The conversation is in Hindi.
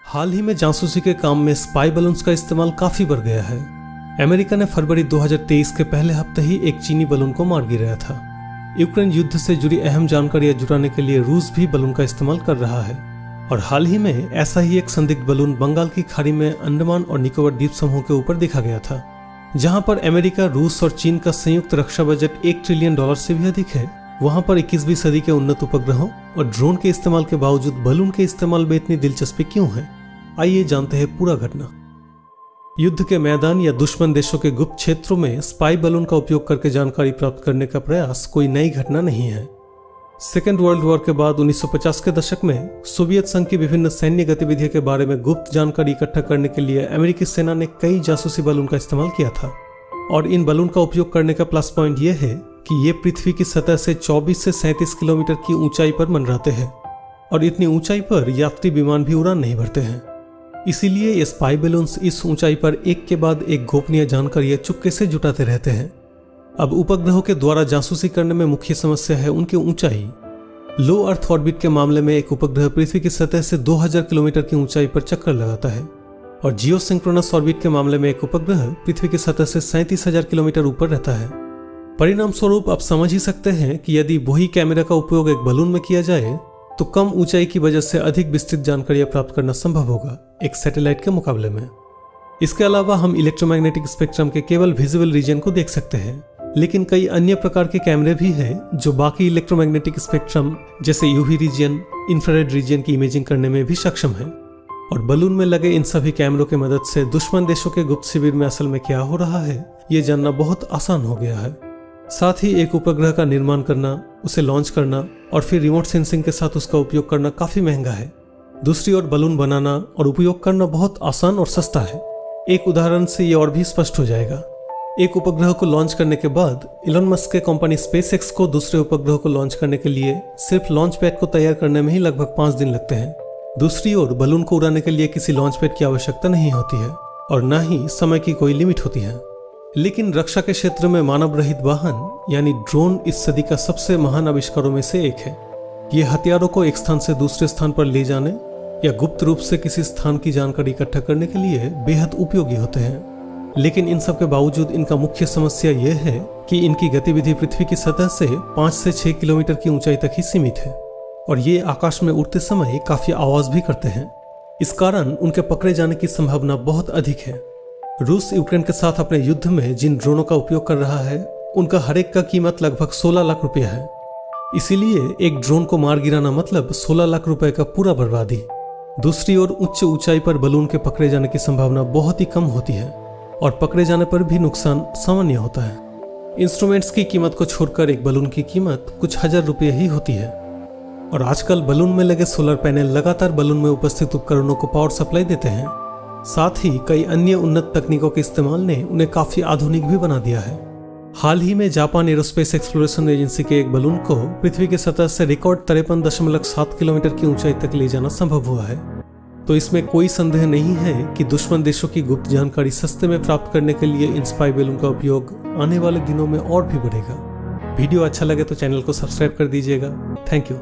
हाल ही में जासूसी के काम में स्पाई बलून्स का इस्तेमाल काफी बढ़ गया है। अमेरिका ने फरवरी 2023 के पहले हफ्ते ही एक चीनी बलून को मार गिराया था। यूक्रेन युद्ध से जुड़ी अहम जानकारियां जुटाने के लिए रूस भी बलून का इस्तेमाल कर रहा है और हाल ही में ऐसा ही एक संदिग्ध बलून बंगाल की खाड़ी में अंडमान और निकोबार द्वीप समूह के ऊपर देखा गया था, जहां पर अमेरिका, रूस और चीन का संयुक्त रक्षा बजट $1 ट्रिलियन से भी अधिक है। वहां पर 21वीं सदी के उन्नत उपग्रहों और ड्रोन के इस्तेमाल के बावजूद बलून के इस्तेमाल में इतनी दिलचस्पी क्यों है? आइए जानते हैं पूरा घटना। युद्ध के मैदान या दुश्मन देशों के गुप्त क्षेत्रों में स्पाई बलून का उपयोग करके जानकारी प्राप्त करने का प्रयास कोई नई घटना नहीं है। सेकेंड वर्ल्ड वॉर के बाद 1950 के दशक में सोवियत संघ की विभिन्न सैन्य गतिविधियों के बारे में गुप्त जानकारी इकट्ठा करने के लिए अमेरिकी सेना ने कई जासूसी बलून का इस्तेमाल किया था और इन बलून का उपयोग करने का प्लस पॉइंट यह है कि ये पृथ्वी की सतह से 24 से 37 किलोमीटर की ऊंचाई पर मंडराते हैं और इतनी ऊंचाई पर यात्री विमान भी उड़ान नहीं भरते हैं। इसीलिए ये स्पाई बलून्स इस ऊंचाई पर एक के बाद एक गोपनीय जानकारियां चुपके से जुटाते रहते हैं। अब उपग्रहों के द्वारा जासूसी करने में मुख्य समस्या है उनकी ऊंचाई। लो अर्थ ऑर्बिट के मामले में एक उपग्रह पृथ्वी की सतह से 2000 किलोमीटर की ऊंचाई पर चक्कर लगाता है और जियोसिंक्रोनस ऑर्बिट के मामले में एक उपग्रह पृथ्वी की सतह से 37,000 किलोमीटर ऊपर रहता है। परिणाम स्वरूप आप समझ ही सकते हैं कि यदि वही कैमरा का उपयोग एक बलून में किया जाए तो कम ऊंचाई की वजह से अधिक विस्तृत जानकारियां प्राप्त करना संभव होगा एक सैटेलाइट के मुकाबले में। इसके अलावा हम इलेक्ट्रोमैग्नेटिक स्पेक्ट्रम के केवल विजिबल रीजन को देख सकते हैं, लेकिन कई अन्य प्रकार के कैमरे भी हैं जो बाकी इलेक्ट्रोमैग्नेटिक स्पेक्ट्रम जैसे यूवी रीजन, इंफ्रारेड रीजन की इमेजिंग करने में भी सक्षम है। और बलून में लगे इन सभी कैमरों की मदद से दुश्मन देशों के गुप्त शिविर में असल में क्या हो रहा है ये जानना बहुत आसान हो गया है। साथ ही एक उपग्रह का निर्माण करना, उसे लॉन्च करना और फिर रिमोट सेंसिंग के साथ उसका उपयोग करना काफी महंगा है। दूसरी ओर बलून बनाना और उपयोग करना बहुत आसान और सस्ता है। एक उदाहरण से ये और भी स्पष्ट हो जाएगा। एक उपग्रह को लॉन्च करने के बाद इलॉन मस्क के कंपनी स्पेसएक्स को दूसरे उपग्रह को लॉन्च करने के लिए सिर्फ लॉन्च पैड को तैयार करने में ही लगभग 5 दिन लगते हैं। दूसरी ओर बलून को उड़ाने के लिए किसी लॉन्च पैड की आवश्यकता नहीं होती है और न ही समय की कोई लिमिट होती है। लेकिन रक्षा के क्षेत्र में मानव रहित वाहन यानी ड्रोन इस सदी का सबसे महान आविष्कारों में से एक है। ये हथियारों को एक स्थान से दूसरे स्थान पर ले जाने या गुप्त रूप से किसी स्थान की जानकारी इकट्ठा करने के लिए बेहद उपयोगी होते हैं। लेकिन इन सब के बावजूद इनका मुख्य समस्या यह है कि इनकी गतिविधि पृथ्वी की सतह से 5 से 6 किलोमीटर की ऊंचाई तक ही सीमित है और ये आकाश में उड़ते समय काफी आवाज भी करते हैं। इस कारण उनके पकड़े जाने की संभावना बहुत अधिक है। रूस यूक्रेन के साथ अपने युद्ध में जिन ड्रोनों का उपयोग कर रहा है उनका हर एक का कीमत लगभग 16 लाख रुपया है। इसीलिए एक ड्रोन को मार गिराना मतलब 16 लाख रुपए का पूरा बर्बादी। दूसरी ओर उच्च ऊंचाई पर बलून के पकड़े जाने की संभावना बहुत ही कम होती है और पकड़े जाने पर भी नुकसान सामान्य होता है। इंस्ट्रूमेंट्स की कीमत को छोड़कर एक बलून की कीमत कुछ हजार रुपये ही होती है और आजकल बलून में लगे सोलर पैनल लगातार बलून में उपस्थित उपकरणों को पावर सप्लाई देते हैं। साथ ही कई अन्य उन्नत तकनीकों के इस्तेमाल ने उन्हें काफी आधुनिक भी बना दिया है। हाल ही में जापान एरोस्पेस एक्सप्लोरेशन एजेंसी के एक बलून को पृथ्वी की सतह से रिकॉर्ड 53.7 किलोमीटर की ऊंचाई तक ले जाना संभव हुआ है। तो इसमें कोई संदेह नहीं है कि दुश्मन देशों की गुप्त जानकारी सस्ते में प्राप्त करने के लिए इन स्पाई बलून का उपयोग आने वाले दिनों में और भी बढ़ेगा। वीडियो अच्छा लगे तो चैनल को सब्सक्राइब कर दीजिएगा। Thank you.